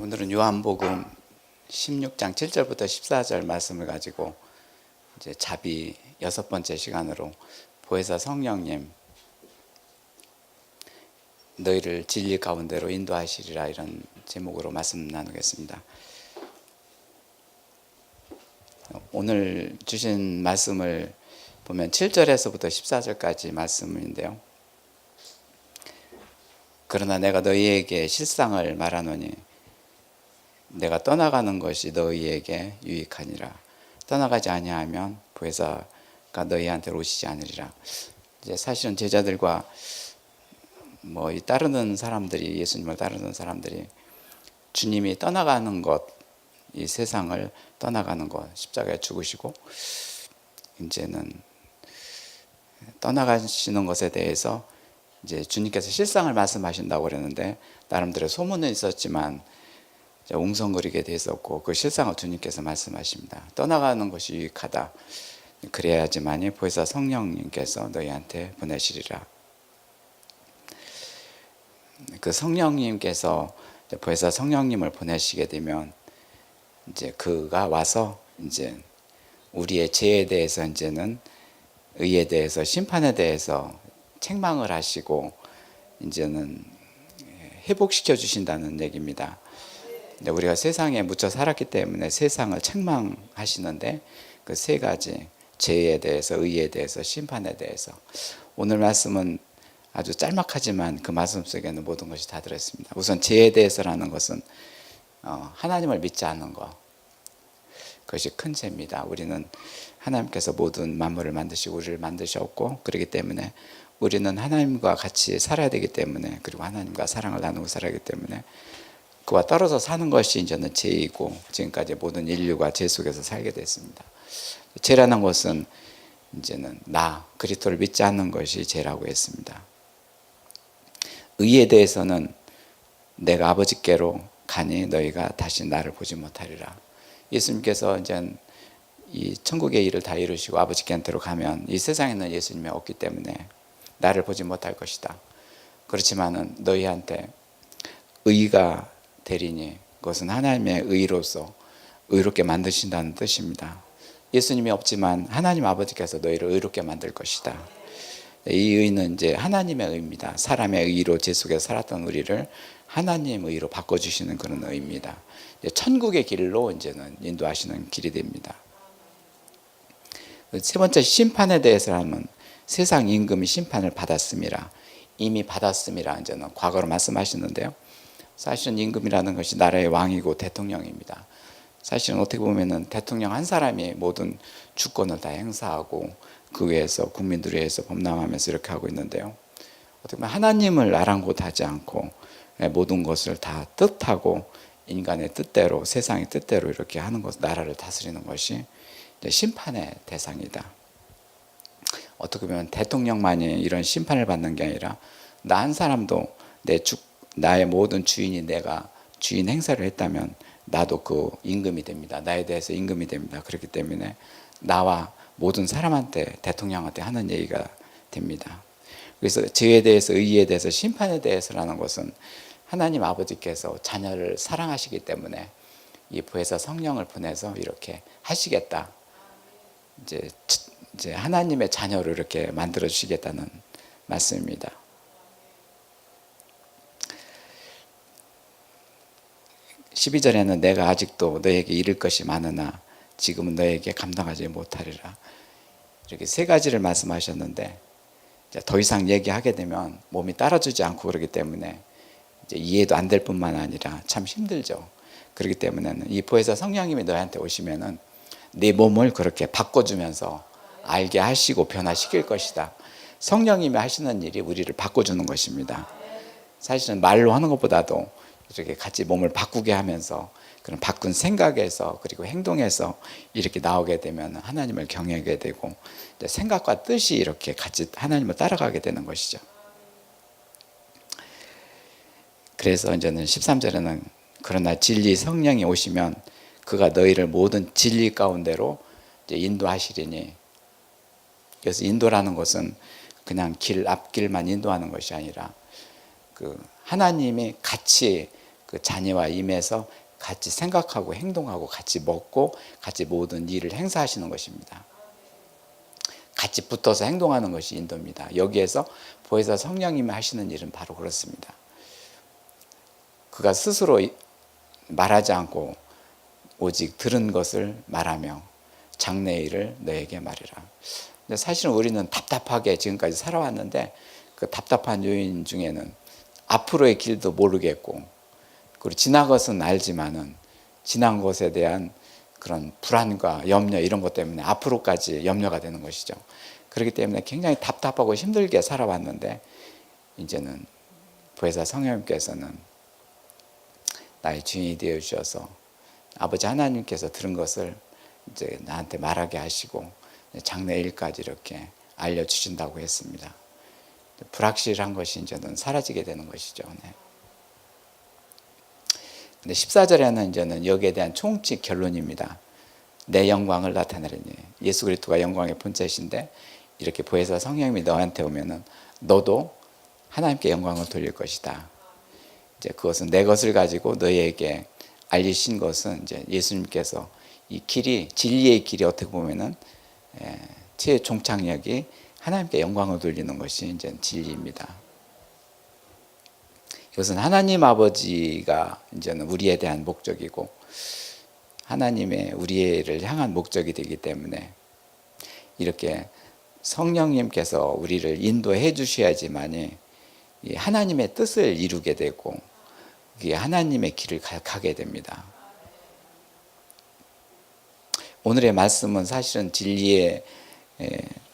오늘은 요한복음 16장 7절부터 14절 말씀을 가지고 이제 자비 6번째 시간으로 보혜사 성령님 너희를 진리 가운데로 인도하시리라, 이런 제목으로 말씀 나누겠습니다. 오늘 주신 말씀을 보면 7절에서부터 14절까지 말씀인데요. 그러나 내가 너희에게 실상을 말하노니 내가 떠나가는 것이 너희에게 유익하니라. 떠나가지 아니하면 보혜사가 너희한테 오시지 않으리라. 이제 사실은 제자들과 이 따르는 사람들이, 예수님을 따르는 사람들이 주님이 떠나가는 것, 이 세상을 떠나가는 것, 십자가에 죽으시고 이제는 떠나가시는 것에 대해서 이제 주님께서 실상을 말씀하신다고 그랬는데, 나름대로 소문은 있었지만 웅성거리게 됐었고, 그 실상을 주님께서 말씀하십니다. 떠나가는 것이 유익하다. 그래야지만이 보혜사 성령님께서 너희한테 보내시리라. 그 성령님께서, 보혜사 성령님을 보내시게 되면 이제 그가 와서 이제 우리의 죄에 대해서, 이제는 의에 대해서, 심판에 대해서 책망을 하시고 이제는 회복시켜 주신다는 얘기입니다. 우리가 세상에 묻혀 살았기 때문에 세상을 책망하시는데, 그 세 가지, 죄에 대해서, 의에 대해서, 심판에 대해서. 오늘 말씀은 아주 짤막하지만 그 말씀 속에는 모든 것이 다 들어있습니다. 우선 죄에 대해서라는 것은 하나님을 믿지 않는 것, 그것이 큰 죄입니다. 우리는 하나님께서 모든 만물을 만드시고 우리를 만드셨고, 그렇기 때문에 우리는 하나님과 같이 살아야 되기 때문에, 그리고 하나님과 사랑을 나누고 살아야 하기 때문에 그와 떨어져 사는 것이 이제는 죄이고, 지금까지 모든 인류가 죄 속에서 살게 됐습니다. 죄라는 것은 이제는 그리스도를 믿지 않는 것이 죄라고 했습니다. 의에 대해서는 내가 아버지께로 가니 너희가 다시 나를 보지 못하리라. 예수님께서 이제 이 천국의 일을 다 이루시고 아버지께로 가면 이 세상에는 예수님이 없기 때문에 나를 보지 못할 것이다. 그렇지만은 너희한테 의가 되리니, 그것은 하나님의 의로서 의롭게 만드신다는 뜻입니다. 예수님이 없지만 하나님 아버지께서 너희를 의롭게 만들 것이다. 이 의는 이제 하나님의 의입니다. 사람의 의로 죄 속에 살았던 우리를 하나님 의로 바꿔주시는 그런 의입니다. 천국의 길로 이제는 인도하시는 길이 됩니다. 세 번째, 심판에 대해서 하면 세상 임금이 심판을 받았음이라, 이미 받았음이라 이제는 과거로 말씀하시는데요. 사실은 임금이라는 것이 나라의 왕이고 대통령입니다. 사실은 어떻게 보면은 대통령 한 사람이 모든 주권을 다 행사하고 그 위에서 국민들 위해서 범람하면서 이렇게 하고 있는데요. 어떻게 보면 하나님을 아랑곳하지 않고 모든 것을 다 뜻하고 인간의 뜻대로, 세상의 뜻대로 이렇게 하는 것, 나라를 다스리는 것이 심판의 대상이다. 어떻게 보면 대통령만이 이런 심판을 받는 게 아니라 나 한 사람도 나의 모든 주인이 내가 주인 행사를 했다면 나도 그 임금이 됩니다. 나에 대해서 임금이 됩니다. 그렇기 때문에 나와 모든 사람한테, 대통령한테 하는 얘기가 됩니다. 그래서 죄에 대해서, 의에 대해서, 심판에 대해서라는 것은 하나님 아버지께서 자녀를 사랑하시기 때문에 이 보혜사 성령을 보내서 이렇게 하시겠다. 이제 하나님의 자녀를 이렇게 만들어 주시겠다는 말씀입니다. 12절에는 내가 아직도 너에게 이를 것이 많으나 지금은 너에게 감당하지 못하리라. 이렇게 세 가지를 말씀하셨는데, 더 이상 얘기하게 되면 몸이 따라주지 않고 그러기 때문에 이제 이해도 안 될 뿐만 아니라 참 힘들죠. 그렇기 때문에는 이 보혜사 성령님이 너한테 오시면은 네 몸을 그렇게 바꿔주면서 알게 하시고 변화시킬 것이다. 성령님이 하시는 일이 우리를 바꿔주는 것입니다. 사실은 말로 하는 것보다도 이렇게 같이 몸을 바꾸게 하면서 그런 바꾼 생각에서, 그리고 행동에서 이렇게 나오게 되면 하나님을 경외하게 되고 생각과 뜻이 이렇게 같이 하나님을 따라가게 되는 것이죠. 그래서 이제는 13절에는 그러나 진리 성령이 오시면 그가 너희를 모든 진리 가운데로 이제 인도하시리니, 그래서 인도라는 것은 그냥 앞길만 인도하는 것이 아니라 그 하나님이 같이 그 자녀와 임해서 같이 생각하고 행동하고 같이 먹고 같이 모든 일을 행사하시는 것입니다. 같이 붙어서 행동하는 것이 인도입니다. 여기에서 보혜사 성령님이 하시는 일은 바로 그렇습니다. 그가 스스로 말하지 않고 오직 들은 것을 말하며 장래의 일을 너에게 말해라. 근데 사실은 우리는 답답하게 지금까지 살아왔는데 그 답답한 요인 중에는 앞으로의 길도 모르겠고, 그리고 지난 것은 알지만은 지난 것에 대한 그런 불안과 염려 이런 것 때문에 앞으로까지 염려가 되는 것이죠. 그렇기 때문에 굉장히 답답하고 힘들게 살아왔는데 이제는 보혜사 성령님께서는 나의 주인이 되어 주셔서 아버지 하나님께서 들은 것을 이제 나한테 말하게 하시고 장래일까지 이렇게 알려주신다고 했습니다. 불확실한 것이 이제는 사라지게 되는 것이죠. 네. 근데 14절에는 이제는 여기에 대한 총칙 결론입니다. 내 영광을 나타내리니. 예수 그리스도가 영광의 본체이신데 이렇게 보혜사 성령님이 너한테 오면은 너도 하나님께 영광을 돌릴 것이다. 이제 그것은 내 것을 가지고 너희에게 알리신 것은 이제 예수님께서 이 길이 진리의 길이 어떻게 보면은 최 종착역이 하나님께 영광을 돌리는 것이 이제 진리입니다. 이것은 하나님 아버지가 이제는 우리에 대한 목적이고 하나님의 우리를 향한 목적이 되기 때문에 이렇게 성령님께서 우리를 인도해 주셔야지만이 하나님의 뜻을 이루게 되고 하나님의 길을 가게 됩니다. 오늘의 말씀은 사실은 진리의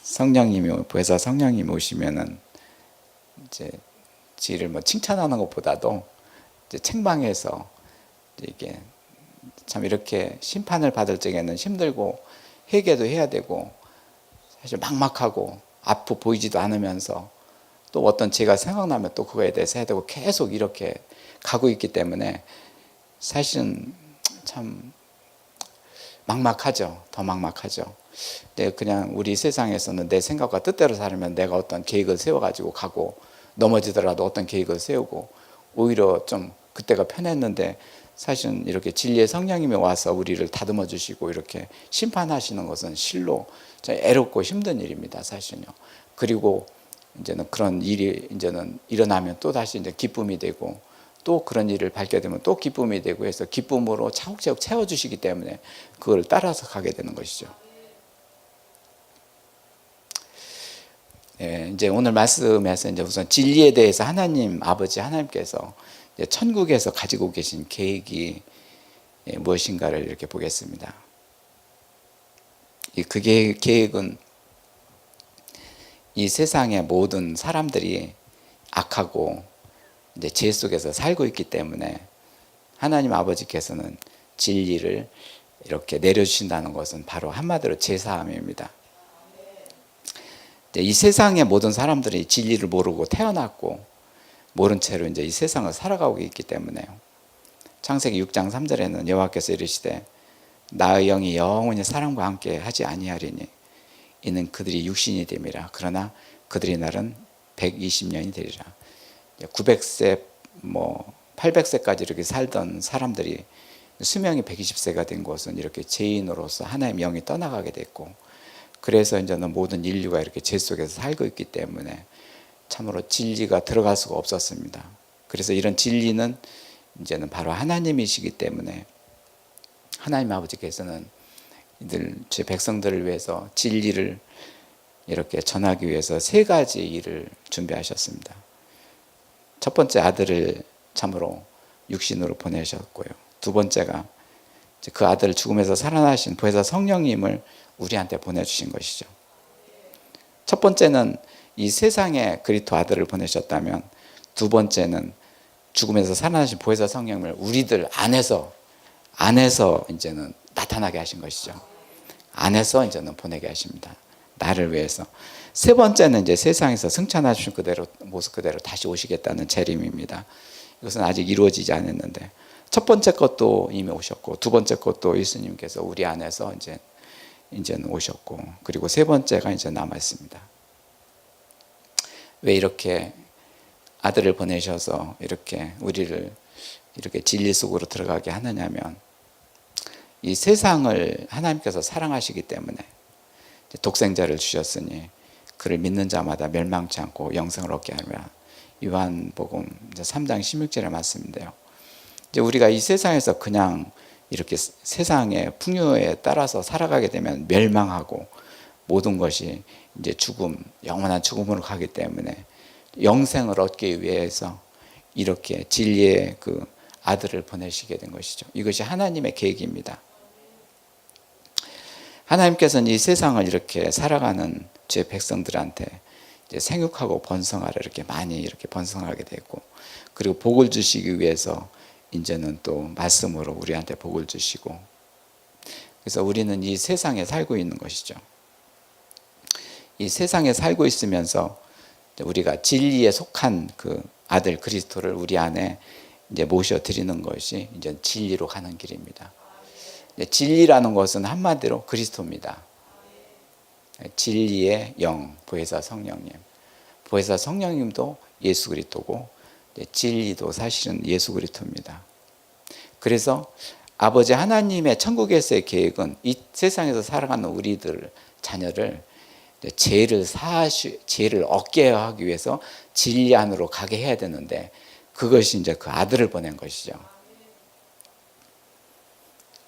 성령님이 보혜사 성령님이 오시면은 이제 지를 뭐 칭찬하는 것보다도 이제 책망해서 이게 참 이렇게 심판을 받을 적에는 힘들고 회개도 해야 되고 사실 막막하고 앞으로 보이지도 않으면서 또 어떤 죄가 생각나면 또 그거에 대해서 해야 되고 계속 이렇게 가고 있기 때문에 사실은 참 막막하죠. 더 막막하죠. 근데 그냥 우리 세상에서는 내 생각과 뜻대로 살면 내가 어떤 계획을 세워가지고 가고 넘어지더라도 어떤 계획을 세우고 오히려 좀 그때가 편했는데 사실은 이렇게 진리의 성령님이 와서 우리를 다듬어 주시고 이렇게 심판하시는 것은 실로 애롭고 힘든 일입니다. 사실은요. 그리고 이제는 그런 일이 이제는 일어나면 또 다시 이제 기쁨이 되고 또 그런 일을 밟게 되면 또 기쁨이 되고 해서 기쁨으로 차곡차곡 채워주시기 때문에 그걸 따라서 가게 되는 것이죠. 예, 이제 오늘 말씀에서 이제 우선 진리에 대해서 하나님 아버지 하나님께서 이제 천국에서 가지고 계신 계획이 무엇인가를 이렇게 보겠습니다. 그 계획은 이 세상의 모든 사람들이 악하고 이제 죄 속에서 살고 있기 때문에 하나님 아버지께서는 진리를 이렇게 내려주신다는 것은 바로 한마디로 제사함입니다. 이 세상의 모든 사람들이 진리를 모르고 태어났고 모른 채로 이제 이 세상을 살아가고 있기 때문에요. 창세기 6장 3절에는 여호와께서 이르시되 나의 영이 영원히 사람과 함께 하지 아니하리니 이는 그들이 육신이 됨이라. 그러나 그들의 날은 120년이 되리라. 900세 800세까지 이렇게 살던 사람들이 수명이 120세가 된 것은 이렇게 죄인으로서 하나님의 영이 떠나가게 됐고, 그래서 이제는 모든 인류가 이렇게 죄 속에서 살고 있기 때문에 참으로 진리가 들어갈 수가 없었습니다. 그래서 이런 진리는 이제는 바로 하나님이시기 때문에 하나님 아버지께서는 이들 제 백성들을 위해서 진리를 이렇게 전하기 위해서 세 가지 일을 준비하셨습니다. 첫 번째, 아들을 참으로 육신으로 보내셨고요. 두 번째가 그 아들 죽음에서 살아나신 보혜사 성령님을 우리한테 보내주신 것이죠. 첫 번째는 이 세상에 그리스도 아들을 보내셨다면, 두 번째는 죽음에서 살아나신 보혜사 성령님을 우리들 안에서 이제는 나타나게 하신 것이죠. 안에서 이제는 보내게 하십니다. 나를 위해서. 세 번째는 이제 세상에서 승천하신 그대로 모습 그대로 다시 오시겠다는 재림입니다. 이것은 아직 이루어지지 않았는데 첫 번째 것도 이미 오셨고 두 번째 것도 예수님께서 우리 안에서 이제는 오셨고, 그리고 세 번째가 이제 남아 있습니다. 왜 이렇게 아들을 보내셔서 이렇게 우리를 이렇게 진리 속으로 들어가게 하느냐면 이 세상을 하나님께서 사랑하시기 때문에 독생자를 주셨으니 그를 믿는 자마다 멸망치 않고 영생을 얻게 하리라. 요한복음 3장 16절의 말씀인데요. 이제 우리가 이 세상에서 그냥 이렇게 세상의 풍요에 따라서 살아가게 되면 멸망하고 모든 것이 이제 죽음, 영원한 죽음으로 가기 때문에 영생을 얻기 위해서 이렇게 진리의 그 아들을 보내시게 된 것이죠. 이것이 하나님의 계획입니다. 하나님께서는 이 세상을 이렇게 살아가는 제 백성들한테 이제 생육하고 번성하라 이렇게 많이 이렇게 번성하게 됐고, 그리고 복을 주시기 위해서 이제는 또 말씀으로 우리한테 복을 주시고, 그래서 우리는 이 세상에 살고 있는 것이죠. 이 세상에 살고 있으면서 우리가 진리에 속한 그 아들 그리스도를 우리 안에 이제 모셔 드리는 것이 이제 진리로 가는 길입니다. 진리라는 것은 한마디로 그리스도입니다. 진리의 영, 보혜사 성령님. 보혜사 성령님도 예수 그리스도고 진리도 사실은 예수 그리스도입니다. 그래서 아버지 하나님의 천국에서의 계획은 이 세상에서 살아가는 우리들 자녀를 죄를 얻게 하기 위해서 진리 안으로 가게 해야 되는데, 그것이 이제 그 아들을 보낸 것이죠.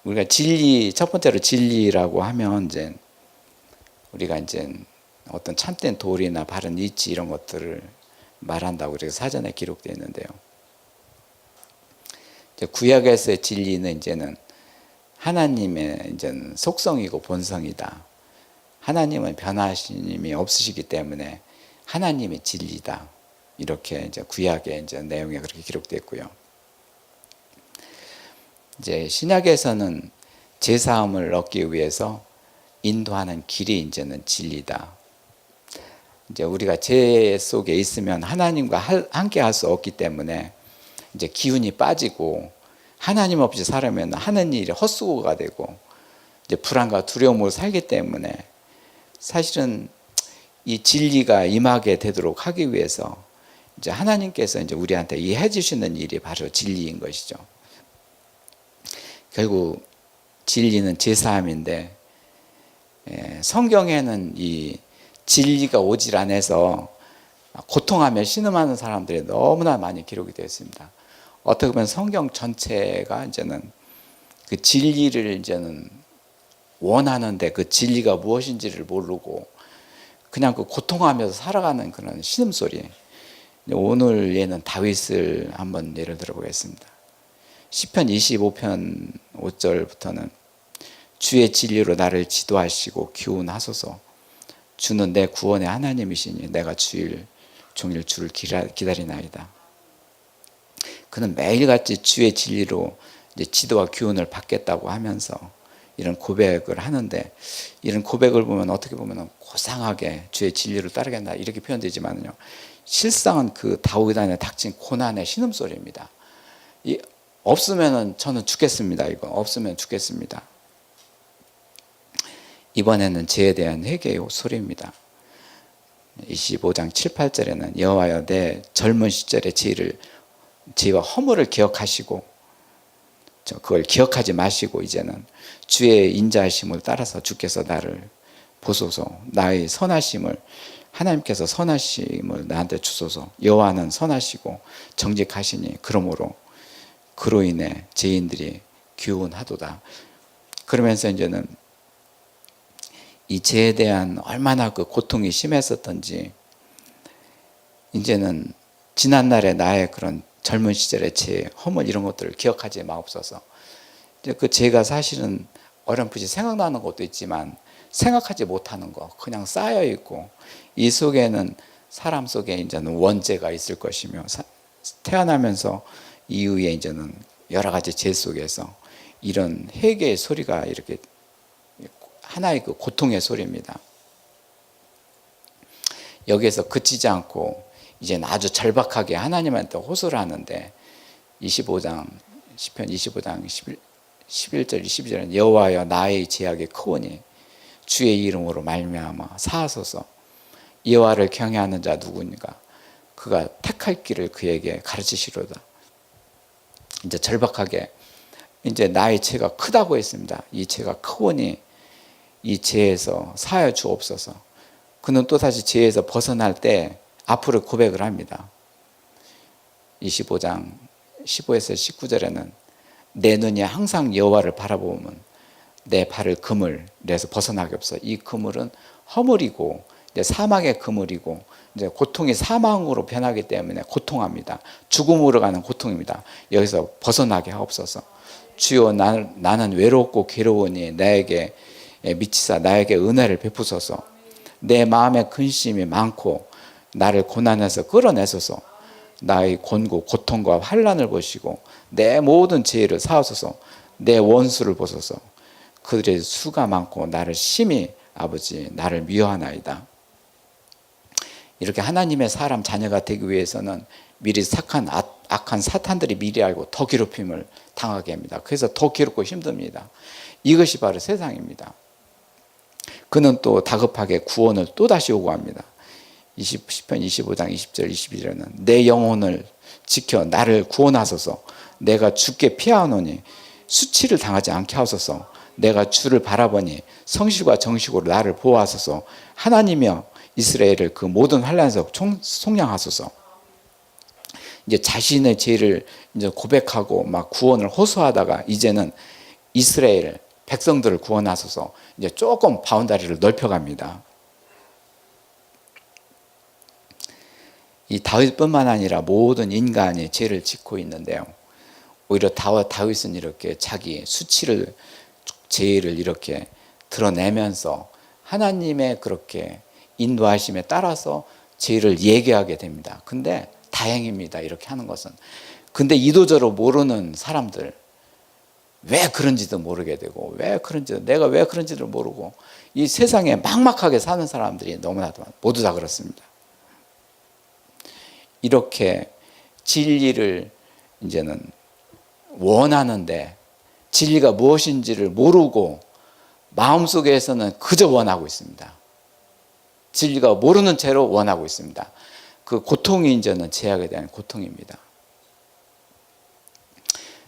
우리가 진리, 첫 번째로 진리라고 하면 이제 우리가 이제 어떤 참된 도리나 바른 이치 이런 것들을 말한다고 그래서 사전에 기록되어 있는데요. 이제 구약에서의 진리는 이제는 하나님의 이제는 속성이고 본성이다. 하나님은 변하심이 없으시기 때문에 하나님의 진리다. 이렇게 이제 구약의 이제 내용에 그렇게 기록되어 있고요. 이제 신약에서는 제사함을 얻기 위해서 인도하는 길이 이제는 진리다. 이제 우리가 죄 속에 있으면 하나님과 함께 할 수 없기 때문에 이제 기운이 빠지고 하나님 없이 살면 하는 일이 헛수고가 되고 이제 불안과 두려움으로 살기 때문에 사실은 이 진리가 임하게 되도록 하기 위해서 이제 하나님께서 이제 우리한테 이해해 주시는 일이 바로 진리인 것이죠. 결국 진리는 제사함인데, 성경에는 이 진리가 오질 않아서 고통하며 신음하는 사람들이 너무나 많이 기록이 되어 있습니다. 어떻게 보면 성경 전체가 이제는 그 진리를 이제는 원하는데 그 진리가 무엇인지를 모르고 그냥 그 고통하면서 살아가는 그런 신음소리. 오늘 예는 다윗을 한번 예를 들어 보겠습니다. 시편 25편 5절부터는 주의 진리로 나를 지도하시고 교훈하소서. 주는 내 구원의 하나님이시니 내가 종일 주를 기다리나이다. 그는 매일같이 주의 진리로 이제 지도와 교훈을 받겠다고 하면서 이런 고백을 하는데, 이런 고백을 보면 어떻게 보면 고상하게 주의 진리를 따르겠다 이렇게 표현되지만요, 실상은 그 다윗 안에 닥친 고난의 신음소리입니다. 없으면 저는 죽겠습니다. 이거 없으면 죽겠습니다. 이번에는 죄에 대한 회개의 소리입니다. 25장 7, 8절에는 여호와여 내 젊은 시절의 죄와 허물을 기억하시고 그걸 기억하지 마시고 이제는 주의 인자하심을 따라서 주께서 나를 보소서. 나의 선하심을, 하나님께서 선하심을 나한테 주소서. 여호와는 선하시고 정직하시니 그러므로 그로 인해 죄인들이 교훈하도다. 그러면서 이제는 이 죄에 대한 얼마나 그 고통이 심했었던지, 이제는 지난날의 나의 그런 젊은 시절의 죄, 허물 이런 것들을 기억하지 마옵소서. 이제 그 죄가 사실은 어렴풋이 생각나는 것도 있지만 생각하지 못하는 거 그냥 쌓여 있고, 이 속에는 사람 속에 이제는 원죄가 있을 것이며 태어나면서 이후에 이제는 여러 가지 죄 속에서 이런 회개의 소리가 이렇게 하나의 그 고통의 소리입니다. 여기에서 그치지 않고 이제는 아주 절박하게 하나님한테 호소를 하는데, 25장 시편 25장 11절 22절은 여호와여 나의 죄악이 크오니 주의 이름으로 말미암아 사하소서. 여호와를 경외하는 자 누구인가? 그가 택할 길을 그에게 가르치시로다. 이제 절박하게 이제 나의 죄가 크다고 했습니다. 이 죄가 크오니 이 죄에서 사하여 주옵소서. 그는 또다시 죄에서 벗어날 때 앞으로 고백을 합니다. 25장 15에서 19절에는 내 눈이 항상 여호와를 바라보면 내 발을 그물에서 벗어나게 없어. 이 그물은 허물이고 이제 사망의 그물이고 이제 고통이 사망으로 변하기 때문에 고통합니다. 죽음으로 가는 고통입니다. 여기서 벗어나게 하옵소서. 주여 나는 외롭고 괴로우니 나에게 미치사 나에게 은혜를 베푸소서. 내 마음에 근심이 많고 나를 고난에서 끌어내소서. 나의 곤고 고통과 환난을 보시고 내 모든 죄를 사하소서. 내 원수를 보소서. 그들의 수가 많고 나를 심히 아버지 나를 미워하나이다. 이렇게 하나님의 사람 자녀가 되기 위해서는 미리 악한 사탄들이 미리 알고 더 괴롭힘을 당하게 합니다. 그래서 더 괴롭고 힘듭니다. 이것이 바로 세상입니다. 그는 또 다급하게 구원을 또다시 요구합니다. 시편 25장 20절 21절에는 내 영혼을 지켜 나를 구원하소서. 내가 주께 피하노니 수치를 당하지 않게 하소서. 내가 주를 바라보니 성실과 정식으로 나를 보호하소서. 하나님이여 이스라엘을 그 모든 환난에서 속량하소서. 이제 자신의 죄를 이제 고백하고 막 구원을 호소하다가 이제는 이스라엘 백성들을 구원하소서. 이제 조금 바운다리를 넓혀갑니다. 이 다윗뿐만 아니라 모든 인간이 죄를 짓고 있는데요. 오히려 다윗은 이렇게 자기 수치를 죄를 이렇게 드러내면서 하나님의 그렇게 인도하심에 따라서 죄를 얘기하게 됩니다. 근데 다행입니다. 이렇게 하는 것은. 근데 이도저로 모르는 사람들, 왜 그런지도 모르게 되고 내가 왜 그런지도 모르고 이 세상에 막막하게 사는 사람들이 너무나도 모두 다 그렇습니다. 이렇게 진리를 이제는 원하는데 진리가 무엇인지를 모르고 마음속에서는 그저 원하고 있습니다. 진리가 모르는 채로 원하고 있습니다. 그 고통이 이제는 죄악에 대한 고통입니다.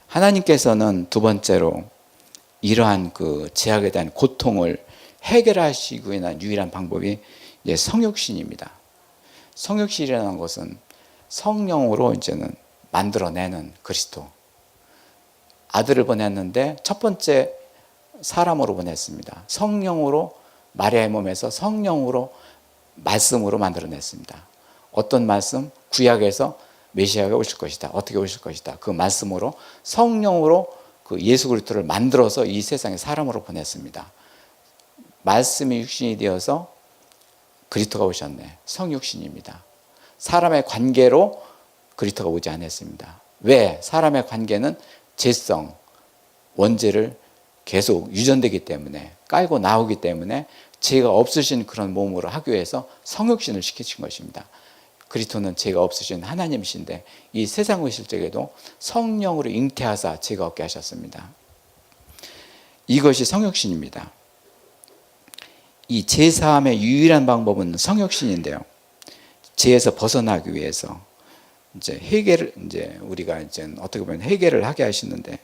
하나님께서는 두 번째로 이러한 그 죄악에 대한 고통을 해결하시기 위한 유일한 방법이 이제 성육신입니다. 성육신이라는 것은 성령으로 이제는 만들어내는 그리스도. 아들을 보냈는데 첫 번째 사람으로 보냈습니다. 성령으로 마리아의 몸에서 성령으로 말씀으로 만들어냈습니다. 어떤 말씀? 구약에서 메시아가 오실 것이다. 어떻게 오실 것이다. 그 말씀으로 성령으로 그 예수 그리스도를 만들어서 이 세상에 사람으로 보냈습니다. 말씀이 육신이 되어서 그리스도가 오셨네. 성육신입니다. 사람의 관계로 그리스도가 오지 않았습니다. 왜? 사람의 관계는 죄성, 원죄를 계속 유전되기 때문에 깔고 나오기 때문에 죄가 없으신 그런 몸으로 하기 위해서 성육신을 시키신 것입니다. 그리스도는 죄가 없으신 하나님이신데 이 세상 오실 적에도 성령으로 잉태하사 죄가 없게 하셨습니다. 이것이 성육신입니다. 이 죄사함의 유일한 방법은 성육신인데요. 죄에서 벗어나기 위해서 이제 우리가 이제 어떻게 보면 해결을 하게 하시는데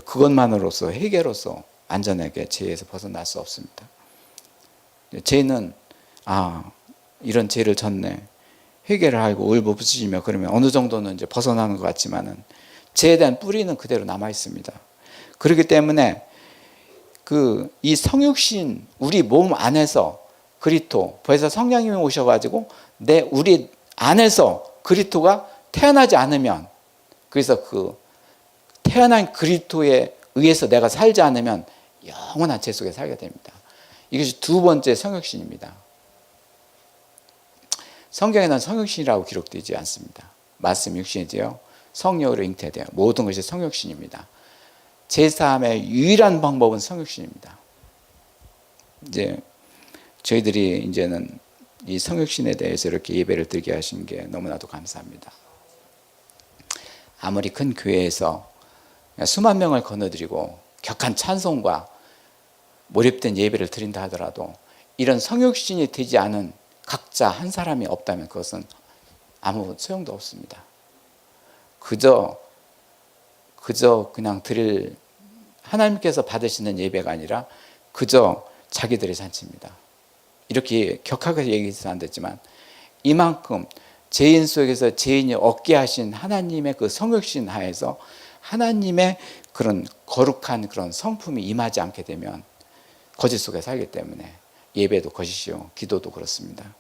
그것만으로서 해결로서 안전하게 죄에서 벗어날 수 없습니다. 죄는 이런 죄를 졌네. 회개를 하고 울부짖으며 그러면 어느 정도는 이제 벗어나는 것 같지만은 죄에 대한 뿌리는 그대로 남아 있습니다. 그렇기 때문에 이 성육신 우리 몸 안에서 그리스도 벌써 성령님이 오셔가지고 우리 안에서 그리스도가 태어나지 않으면 그래서 그 태어난 그리스도에 의해서 내가 살지 않으면 영원한 죄 속에 살게 됩니다. 이것이 두 번째 성육신입니다. 성경에는 성육신이라고 기록되지 않습니다. 말씀 육신이 되어 성령으로 잉태되어 모든 것이 성육신입니다. 제사함의 유일한 방법은 성육신입니다. 이제 저희들이 이제는 이 성육신에 대해서 이렇게 예배를 드리게 하신 게 너무나도 감사합니다. 아무리 큰 교회에서 수만 명을 거느드리고 격한 찬송과 몰입된 예배를 드린다 하더라도 이런 성육신이 되지 않은 각자 한 사람이 없다면 그것은 아무 소용도 없습니다. 그저 그저 그냥 드릴 하나님께서 받으시는 예배가 아니라 그저 자기들의 잔치입니다. 이렇게 격하게 얘기해서 안 됐지만 이만큼 죄인 속에서 죄인이 얻게 하신 하나님의 그 성육신 하에서 하나님의 그런 거룩한 그런 성품이 임하지 않게 되면 거짓 속에 살기 때문에 예배도 거짓이요 기도도 그렇습니다.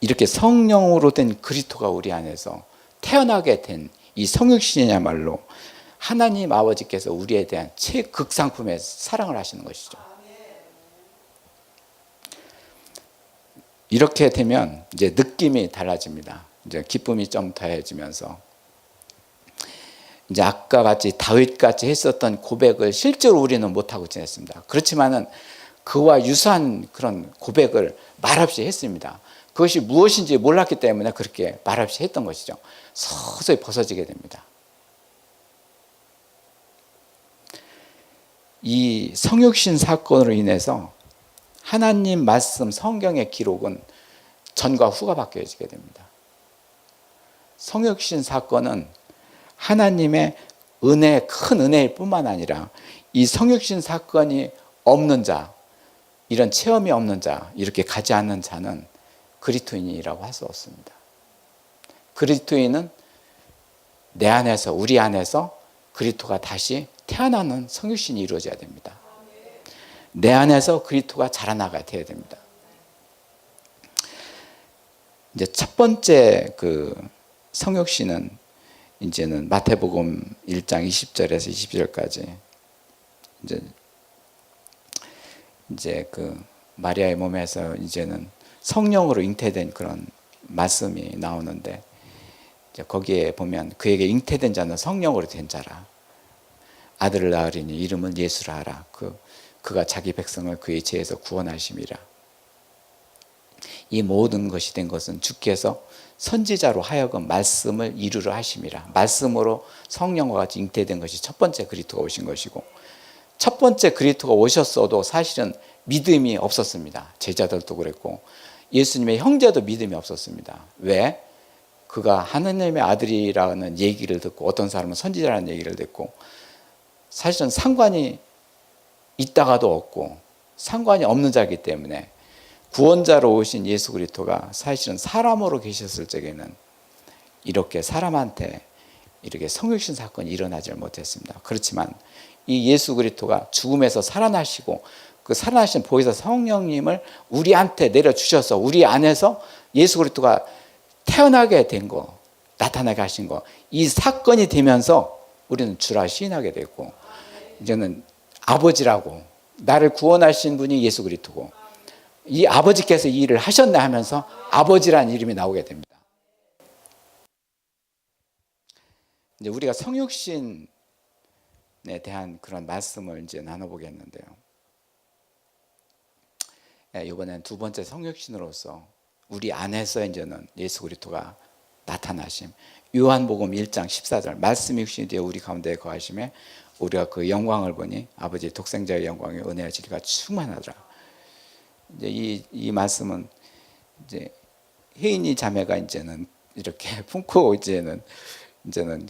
이렇게 성령으로 된 그리스도가 우리 안에서 태어나게 된 이 성육신이야말로 하나님 아버지께서 우리에 대한 최극상품의 사랑을 하시는 것이죠. 이렇게 되면 이제 느낌이 달라집니다. 이제 기쁨이 좀 더해지면서 이제 아까 같이 다윗 같이 했었던 고백을 실제로 우리는 못하고 지냈습니다. 그렇지만은 그와 유사한 그런 고백을 말없이 했습니다. 그것이 무엇인지 몰랐기 때문에 그렇게 말없이 했던 것이죠. 서서히 벗어지게 됩니다. 이 성육신 사건으로 인해서 하나님 말씀 성경의 기록은 전과 후가 바뀌어지게 됩니다. 성육신 사건은 하나님의 은혜, 큰 은혜일 뿐만 아니라 이 성육신 사건이 없는 자, 이런 체험이 없는 자, 이렇게 가지 않는 자는 그리스도인이라고 할 수 없습니다. 그리스도인은 내 안에서, 우리 안에서 그리스도가 다시 태어나는 성육신이 이루어져야 됩니다. 내 안에서 그리스도가 자라나가야 돼야 됩니다. 이제 첫 번째 그 성육신은 이제는 마태복음 1장 20절에서 22절까지 이제 그 마리아의 몸에서 이제는 성령으로 잉태된 그런 말씀이 나오는데 거기에 보면 그에게 잉태된 자는 성령으로 된 자라. 아들을 낳으리니 이름은 예수라 하라. 그가 자기 백성을 그의 죄에서 구원하심이라. 이 모든 것이 된 것은 주께서 선지자로 하여금 말씀을 이루려 하심이라. 말씀으로 성령과 같이 잉태된 것이 첫 번째 그리스도가 오신 것이고, 첫 번째 그리스도가 오셨어도 사실은 믿음이 없었습니다. 제자들도 그랬고 예수님의 형제도 믿음이 없었습니다. 왜? 그가 하나님의 아들이라는 얘기를 듣고 어떤 사람은 선지자라는 얘기를 듣고 사실은 상관이 있다가도 없고 상관이 없는 자이기 때문에 구원자로 오신 예수 그리스도가 사실은 사람으로 계셨을 적에는 이렇게 사람한테 이렇게 성육신 사건이 일어나지 못했습니다. 그렇지만 이 예수 그리스도가 죽음에서 살아나시고 그 살아나신 보혜사 성령님을 우리한테 내려주셔서 우리 안에서 예수 그리스도가 태어나게 된 거, 나타나게 하신 거, 이 사건이 되면서 우리는 주라 시인하게 됐고 이제는 아버지라고 나를 구원하신 분이 예수 그리스도고 이 아버지께서 이 일을 하셨네 하면서 아버지라는 이름이 나오게 됩니다. 이제 우리가 성육신에 대한 그런 말씀을 이제 나눠보겠는데요. 이번엔 두 번째 성육신으로서 우리 안에서 이제는 예수 그리스도가 나타나심. 요한복음 1장 14절 말씀이 육신이 되어 우리 가운데 거하심에 우리가 그 영광을 보니 아버지 독생자의 영광의 은혜와 진리가 충만하더라. 이제 이 말씀은 이제 혜인이 자매가 이제는 이렇게 품고 이제는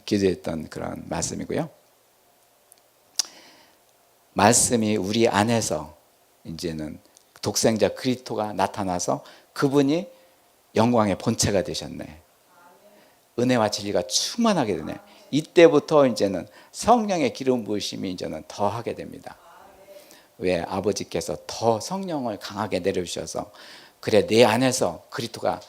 기도했던 그런 말씀이고요. 말씀이 우리 안에서 이제는 독생자 그리스도가 나타나서 그분이 영광의 본체가 되셨네. 은혜와 진리가 충만하게 되네. 이때부터 이제는 성령의 기름 부으심이 이제는 더하게 됩니다. 왜? 아버지께서 더 성령을 강하게 내려주셔서 그래 내 안에서 그리스도가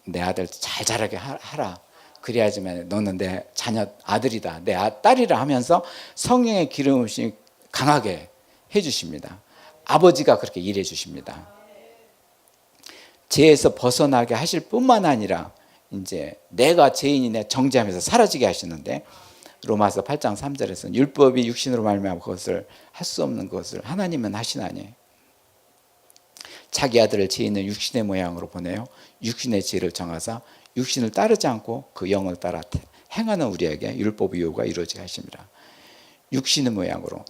내 아들 잘 자라게 하라. 그래야지만 너는 내 자녀 아들이다, 내 딸이라 하면서 성령의 기름 부으심이 강하게 해주십니다. 아버지가 그렇게 일해 주십니다. 죄에서 벗어나게 하실 뿐만 아니라 이제 내가 죄인이네 정죄하면서 사라지게 하시는데 로마서 8장 3절에서는 율법이 육신으로 말미암아 그것을 할 수 없는 것을 하나님은 하시나니 자기 아들을 죄인의 육신의 모양으로 보내요 육신의 죄를 정하사 육신을 따르지 않고 그 영을 따라 행하는 우리에게 율법의 요구가 이루어지게 하십니다. 육신의 모양으로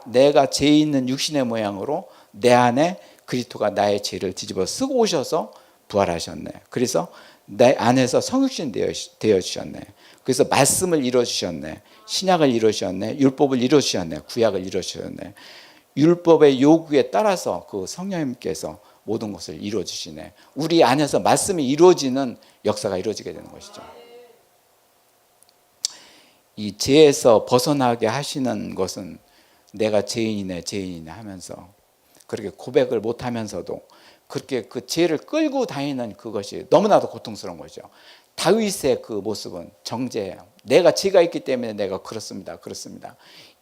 내가 죄 있는 육신의 모양으로 내 안에 그리스도가 나의 죄를 뒤집어 쓰고 오셔서 부활하셨네. 그래서 내 안에서 성육신 되어 주셨네. 그래서 말씀을 이루어 주셨네. 신약을 이루어 주셨네. 율법을 이루어 주셨네. 구약을 이루어 주셨네. 율법의 요구에 따라서 그 성령님께서 모든 것을 이루어 주시네. 우리 안에서 말씀이 이루어지는 역사가 이루어지게 되는 것이죠. 이 죄에서 벗어나게 하시는 것은 내가 죄인이네 하면서 그렇게 고백을 못하면서도 그렇게 그 죄를 끌고 다니는 그것이 너무나도 고통스러운 거죠. 다윗의 그 모습은 정죄예요. 내가 죄가 있기 때문에 내가 그렇습니다.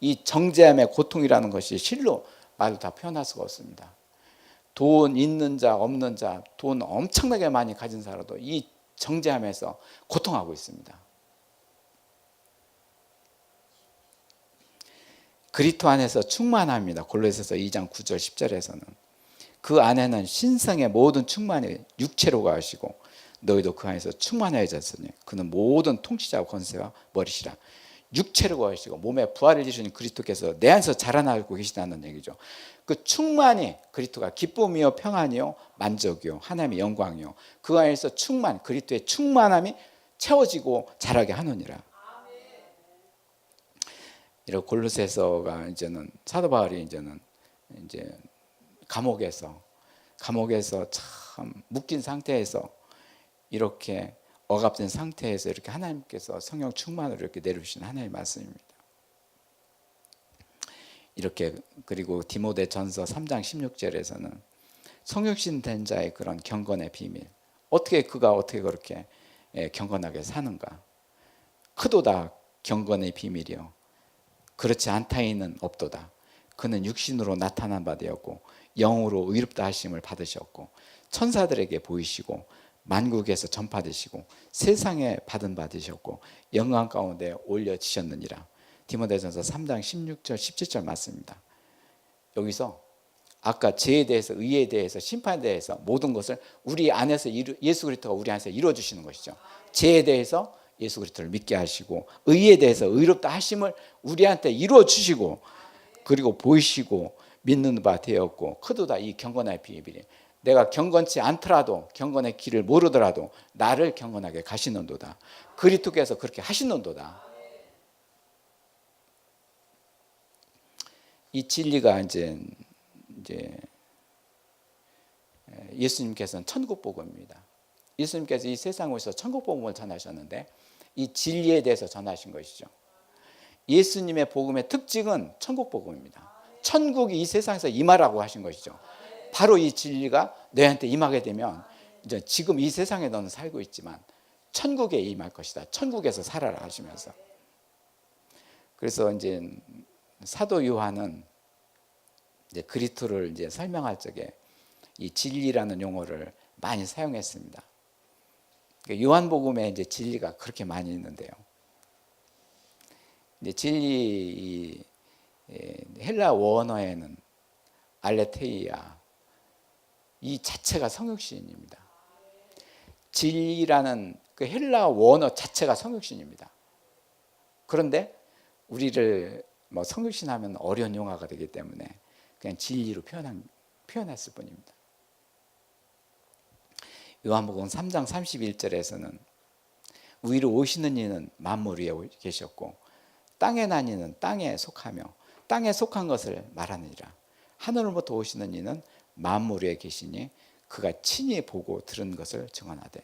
이 정죄함의 고통이라는 것이 실로 말로 다 표현할 수가 없습니다. 돈 있는 자 없는 자, 돈 엄청나게 많이 가진 사람도 이 정죄함에서 고통하고 있습니다. 그리스도 안에서 충만합니다. 골로새서 2장 9절 10절에서는 그 안에는 신성의 모든 충만이 육체로 가시고 너희도 그 안에서 충만해졌으니 그는 모든 통치자와 권세와 머리시라. 육체로 가시고 몸에 부활을 이루신 그리스도께서 내 안에서 자라나고 계시다는 얘기죠. 그 충만이 그리스도가 기쁨이요 평안이요 만족이요 하나님의 영광이요 그 안에서 충만 그리스도의 충만함이 채워지고 자라게 하느니라. 이런 골로새서가 이제는 사도 바울이 이제는 이제 감옥에서 참 묶인 상태에서 이렇게 억압된 상태에서 이렇게 하나님께서 성령 충만으로 이렇게 내려주신 하나님의 말씀입니다. 이렇게 그리고 디모데전서 3장 16절에서는 성육신 된 자의 그런 경건의 비밀 그가 어떻게 그렇게 경건하게 사는가 크도다 경건의 비밀이요 그렇지 않다이는 없도다. 그는 육신으로 나타난 바 되었고 영으로 의롭다 하심을 받으셨고 천사들에게 보이시고 만국에서 전파되시고 세상에 받은 바 되셨고 영광 가운데 올려지셨느니라. 디모데전서 3장 16절 17절 맞습니다. 여기서 아까 죄에 대해서 의에 대해서 심판에 대해서 모든 것을 우리 안에서 예수 그리스도가 우리 안에서 이루어 주시는 것이죠. 죄에 대해서 예수 그리스도를 믿게 하시고 의에 대해서 의롭다 하심을 우리한테 이루어 주시고 그리고 보이시고 믿는 바 되었고 크도다 이 경건의 비밀이 내가 경건치 않더라도 경건의 길을 모르더라도 나를 경건하게 가시는도다. 그리스도께서 그렇게 하시는도다. 이 진리가 이제 예수님께서는 천국 복음입니다. 예수님께서 이 세상에 오셔서 천국 복음을 전하셨는데 이 진리에 대해서 전하신 것이죠. 예수님의 복음의 특징은 천국 복음입니다. 천국이 이 세상에서 임하라고 하신 것이죠. 바로 이 진리가 너희한테 임하게 되면 이제 지금 이 세상에 너는 살고 있지만 천국에 임할 것이다. 천국에서 살아라 하시면서. 그래서 이제 사도 요한은 이제 그리스도를 이제 설명할 적에 이 진리라는 용어를 많이 사용했습니다. 요한복음에 이제 진리가 그렇게 많이 있는데요. 이제 진리 헬라 원어에는 알레테이아 이 자체가 성육신입니다. 진리라는 그 헬라 원어 자체가 성육신입니다. 그런데 우리를 뭐 성육신하면 어려운 용어가 되기 때문에 그냥 진리로 표현했을 뿐입니다. 요한복음 3장 31절에서는 위로 오시는 이는 만물 위에 계셨고 땅에 난 이는 땅에 속하며 땅에 속한 것을 말하느니라. 하늘로부터 오시는 이는 만물 위에 계시니 그가 친히 보고 들은 것을 증언하되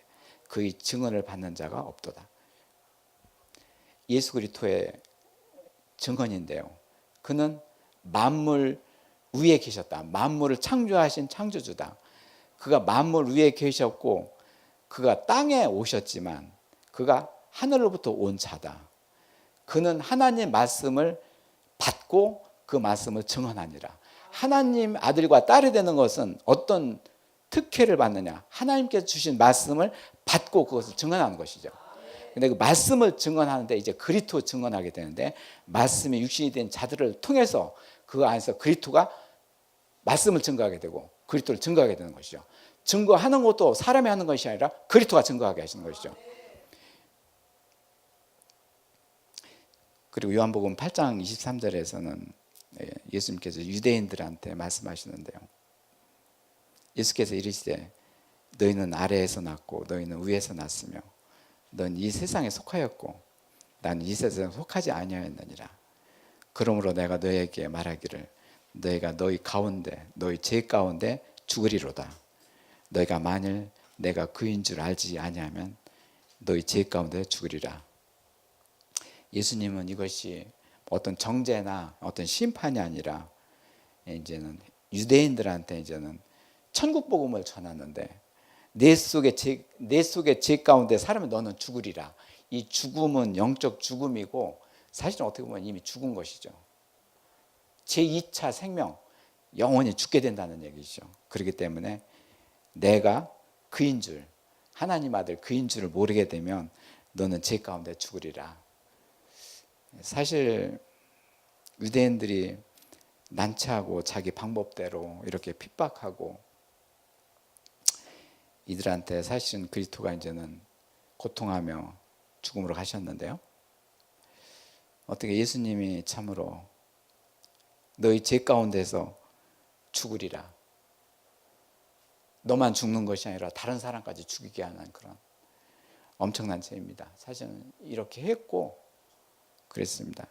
그의 증언을 받는 자가 없도다. 예수 그리스도의 증언인데요. 그는 만물 위에 계셨다. 만물을 창조하신 창조주다. 그가 만물 위에 계셨고 그가 땅에 오셨지만 그가 하늘로부터 온 자다. 그는 하나님 말씀을 받고 그 말씀을 증언하니라. 하나님 아들과 딸이 되는 것은 어떤 특혜를 받느냐? 하나님께서 주신 말씀을 받고 그것을 증언하는 것이죠. 근데 그 말씀을 증언하는데 이제 그리스도 증언하게 되는데 말씀이 육신이 된 자들을 통해서 그 안에서 그리스도가 말씀을 증거하게 되고 그리스도를 증거하게 되는 것이죠. 증거하는 것도 사람이 하는 것이 아니라 그리스도가 증거하게 하시는 것이죠. 그리고 요한복음 8장 23절에서는 예수님께서 유대인들한테 말씀하시는데요. 예수께서 이르시되 너희는 아래에서 났고 너희는 위에서 났으며 넌 이 세상에 속하였고 나는 이 세상에 속하지 아니하였느니라. 그러므로 내가 너희에게 말하기를 너희가 너희 가운데 너희 죄 가운데 죽으리로다. 너희가 만일 내가 그인 줄 알지 아니하면 너희 죄 가운데 죽으리라. 예수님은 이것이 어떤 정죄나 어떤 심판이 아니라 이제는 유대인들한테 이제는 천국 복음을 전하는데 내 속의 죄 가운데 살면 너는 죽으리라. 이 죽음은 영적 죽음이고 사실은 어떻게 보면 이미 죽은 것이죠. 제2차 생명, 영원히 죽게 된다는 얘기죠. 그렇기 때문에 내가 그인 줄, 하나님 아들 그인 줄을 모르게 되면 너는 죄 가운데 죽으리라. 사실 유대인들이 난처하고 자기 방법대로 이렇게 핍박하고 이들한테 사실은 그리스도가 이제는 고통하며 죽음으로 가셨는데요. 어떻게 예수님이 참으로 너희 죄 가운데서 죽으리라. 너만 죽는 것이 아니라 다른 사람까지 죽이게 하는 그런 엄청난 죄입니다. 사실은 이렇게 했고 그랬습니다.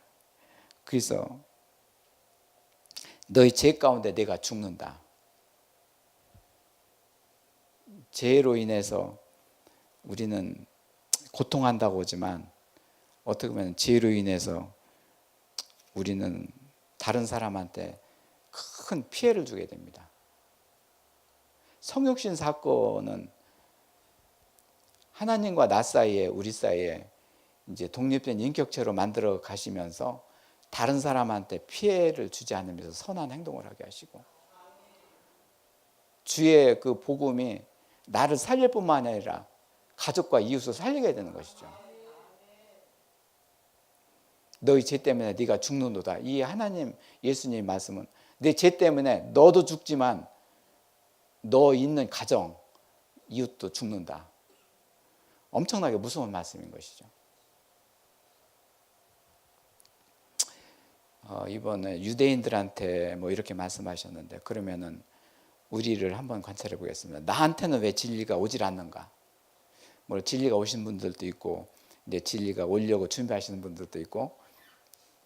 그래서 너희 죄 가운데 내가 죽는다. 죄로 인해서 우리는 고통한다고 하지만 어떻게 보면 죄로 인해서 우리는 다른 사람한테 큰 피해를 주게 됩니다. 성육신 사건은 하나님과 나 사이에 우리 사이에 이제 독립된 인격체로 만들어 가시면서 다른 사람한테 피해를 주지 않으면서 선한 행동을 하게 하시고 주의 그 복음이 나를 살릴 뿐만 아니라 가족과 이웃을 살리게 되는 것이죠. 너희 죄 때문에 네가 죽는도다. 이 하나님 예수님 말씀은 내 죄 때문에 너도 죽지만 너 있는 가정 이웃도 죽는다. 엄청나게 무서운 말씀인 것이죠. 이번에 유대인들한테 뭐 이렇게 말씀하셨는데 그러면은 우리를 한번 관찰해 보겠습니다. 나한테는 왜 진리가 오질 않는가? 뭐 진리가 오신 분들도 있고 이제 진리가 오려고 준비하시는 분들도 있고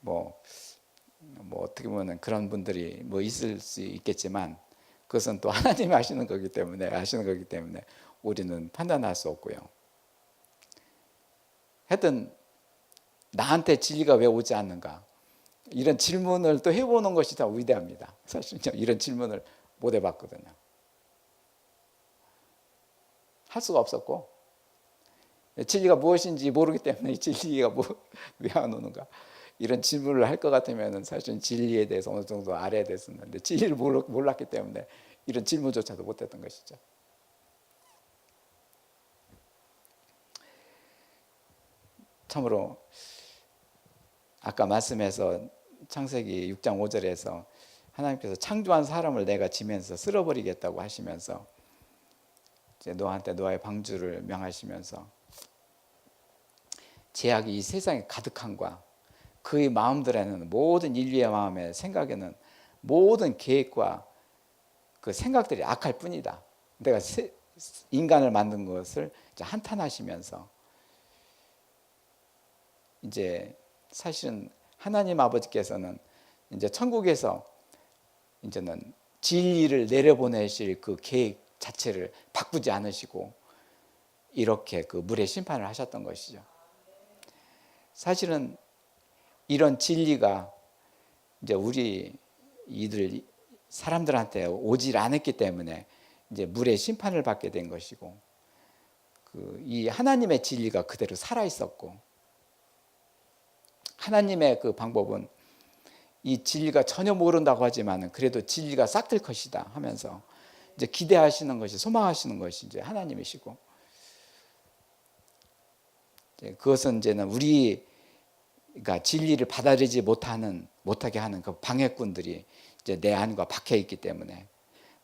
뭐 어떻게 보면 그런 분들이 뭐 있을 수 있겠지만 그것은 또 하나님이 하시는 거기 때문에 우리는 판단할 수 없고요. 하여튼 나한테 진리가 왜 오지 않는가? 이런 질문을 또 해보는 것이 더 위대합니다. 사실 이런 질문을 못 해봤거든요. 할 수가 없었고 진리가 무엇인지 모르기 때문에 진리가 왜 안 오는가? 이런 질문을 할 것 같으면 사실은 진리에 대해서 어느 정도 알아야 됐었는데 진리를 몰랐기 때문에 이런 질문조차도 못했던 것이죠. 참으로 아까 말씀에서 창세기 6장 5절에서 하나님께서 창조한 사람을 내가 지면서 쓸어버리겠다고 하시면서 이제 노아한테 노아의 방주를 명하시면서 죄악이 이 세상에 가득한과 그의 마음들에는 모든 인류의 마음에 생각에는 모든 계획과 그 생각들이 악할 뿐이다. 내가 인간을 만든 것을 이제 한탄하시면서 이제 사실은 하나님 아버지께서는 이제 천국에서 이제는 진리를 내려보내실 그 계획 자체를 바꾸지 않으시고 이렇게 그 물의 심판을 하셨던 것이죠. 사실은 이런 진리가 이제 우리 이들 사람들한테 오질 않았기 때문에 이제 물의 심판을 받게 된 것이고 이 하나님의 진리가 그대로 살아 있었고 하나님의 그 방법은 이 진리가 전혀 모른다고 하지만은 그래도 진리가 싹틀 것이다 하면서 이제 기대하시는 것이 소망하시는 것이 이제 하나님이시고 이제 그것은 이제는 우리가 진리를 받아들이지 못하게 하는 그 방해꾼들이 이제 내 안과 박혀 있기 때문에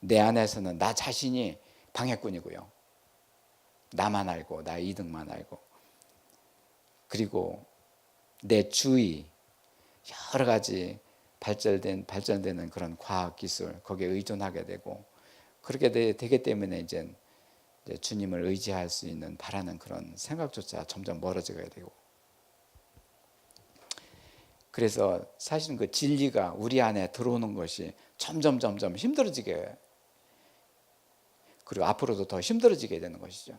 내 안에서는 나 자신이 방해꾼이고요. 나만 알고 나의 이득만 알고 그리고 내 주위 여러 가지 발전되는 그런 과학 기술 거기에 의존하게 되고 그렇게 되기 때문에 이제 이제 주님을 의지할 수 있는 바라는 그런 생각조차 점점 멀어지게 되고, 그래서 사실은 그 진리가 우리 안에 들어오는 것이 점점 힘들어지게 해요. 그리고 앞으로도 더 힘들어지게 되는 것이죠.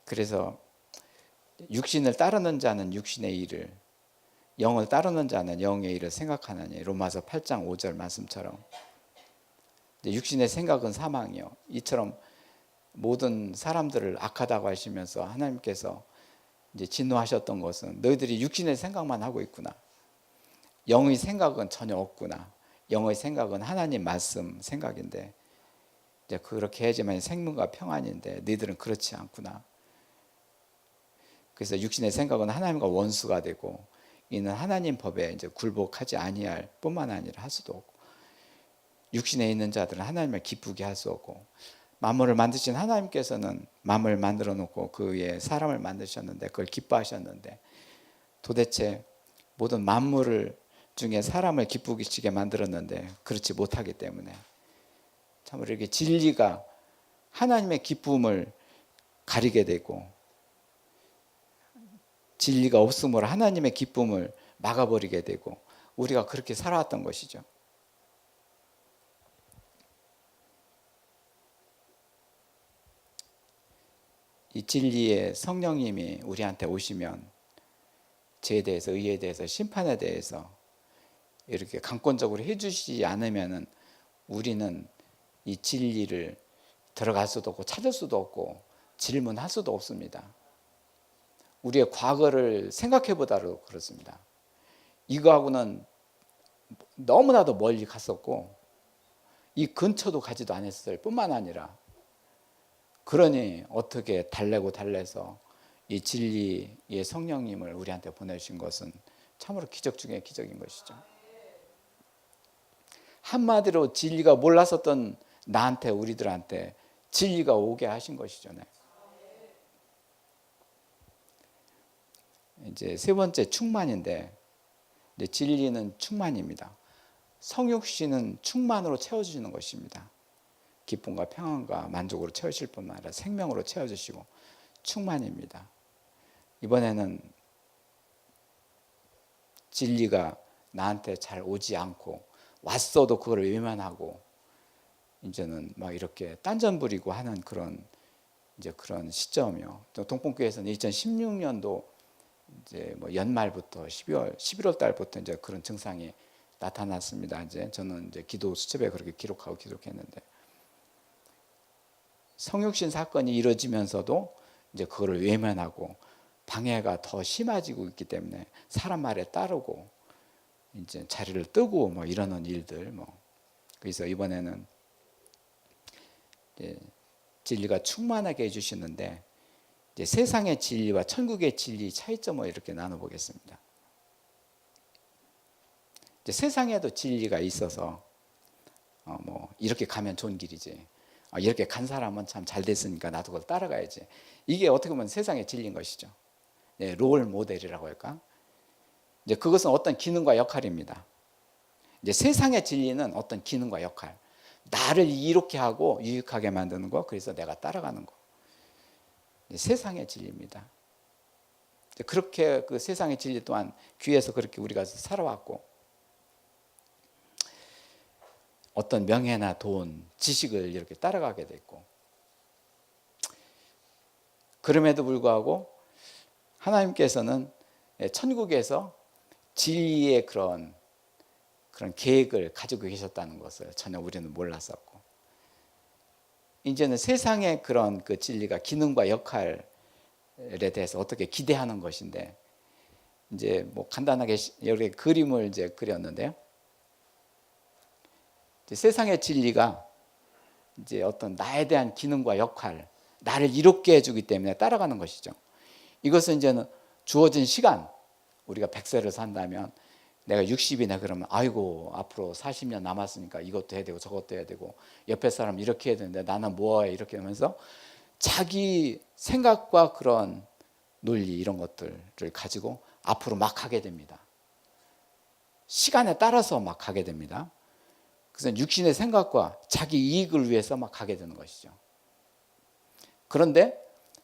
그래서 육신을 따르는 자는 육신의 일을, 영을 따르는 자는 영의 일을 생각하느니, 로마서 8장 5절 말씀처럼 육신의 생각은 사망이요, 이처럼 모든 사람들을 악하다고 하시면서 하나님께서 이제 진노하셨던 것은 너희들이 육신의 생각만 하고 있구나, 영의 생각은 전혀 없구나, 영의 생각은 하나님 말씀 생각인데 이제 그렇게 해야지만 생명과 평안인데 너희들은 그렇지 않구나. 그래서 육신의 생각은 하나님과 원수가 되고 이는 하나님 법에 이제 굴복하지 아니할 뿐만 아니라 할 수도 없고, 육신에 있는 자들은 하나님을 기쁘게 할 수 없고, 만물을 만드신 하나님께서는 만물을 만들어 놓고 그 위에 사람을 만드셨는데 그걸 기뻐하셨는데, 도대체 모든 만물을 중에 사람을 기쁘시게 만들었는데 그렇지 못하기 때문에 참으로 이렇게 진리가 하나님의 기쁨을 가리게 되고, 진리가 없음으로 하나님의 기쁨을 막아버리게 되고, 우리가 그렇게 살아왔던 것이죠. 이 진리의 성령님이 우리한테 오시면 죄에 대해서, 의에 대해서, 심판에 대해서 이렇게 강권적으로 해주시지 않으면은 우리는 이 진리를 들어갈 수도 없고 찾을 수도 없고 질문할 수도 없습니다. 우리의 과거를 생각해 보다도 그렇습니다. 이거하고는 너무나도 멀리 갔었고 이 근처도 가지도 않았을 뿐만 아니라, 그러니 어떻게 달래서 이 진리의 성령님을 우리한테 보내주신 것은 참으로 기적 중에 기적인 것이죠. 한마디로 진리가 몰랐었던 나한테, 우리들한테 진리가 오게 하신 것이죠. 네. 이제 세 번째 충만인데, 이제 진리는 충만입니다. 성육신은 충만으로 채워주시는 것입니다. 기쁨과 평안과 만족으로 채우실 뿐만 아니라 생명으로 채워주시고 충만입니다. 이번에는 진리가 나한테 잘 오지 않고, 왔어도 그걸 외면하고 이제는 막 이렇게 딴전 부리고 하는 그런 이제 그런 시점이요. 동pon교회에서는 2016년도 이제 뭐 연말부터 11월 달부터 이제 그런 증상이 나타났습니다. 이제 저는 이제 기도 수첩에 그렇게 기록했는데, 성육신 사건이 이루어지면서도 이제 그거를 외면하고 방해가 더 심해지고 있기 때문에 사람 말에 따르고 이제 자리를 뜨고 뭐 이러는 일들 뭐. 그래서 이번에는 이제 진리가 충만하게 해주시는데, 이제 세상의 진리와 천국의 진리 차이점을 이렇게 나눠보겠습니다. 이제 세상에도 진리가 있어서 뭐 이렇게 가면 좋은 길이지, 이렇게 간 사람은 참 잘 됐으니까 나도 그걸 따라가야지, 이게 어떻게 보면 세상의 진리인 것이죠. 네, 롤 모델이라고 할까? 이제 그것은 어떤 기능과 역할입니다. 이제 세상의 진리는 어떤 기능과 역할, 나를 이롭게 하고 유익하게 만드는 거, 그래서 내가 따라가는 거, 세상의 진리입니다. 그렇게 그 세상의 진리 또한 귀에서 그렇게 우리가 살아왔고, 어떤 명예나 돈, 지식을 이렇게 따라가게 됐고, 그럼에도 불구하고 하나님께서는 천국에서 진리의 그런 계획을 가지고 계셨다는 것을 전혀 우리는 몰랐었고, 이제는 세상의 그런 그 진리가 기능과 역할에 대해서 어떻게 기대하는 것인데, 이제 뭐 간단하게 여러 그림을 이제 그렸는데요. 이제 세상의 진리가 이제 어떤 나에 대한 기능과 역할, 나를 이롭게 해주기 때문에 따라가는 것이죠. 이것은 이제는 주어진 시간, 우리가 100세를 산다면 내가 60이네 그러면 아이고 앞으로 40년 남았으니까 이것도 해야 되고 저것도 해야 되고 옆에 사람 이렇게 해야 되는데 나는 뭐해, 이렇게 하면서 자기 생각과 그런 논리 이런 것들을 가지고 앞으로 막 하게 됩니다. 시간에 따라서 막 가게 됩니다. 그래서 육신의 생각과 자기 이익을 위해서 막 가게 되는 것이죠. 그런데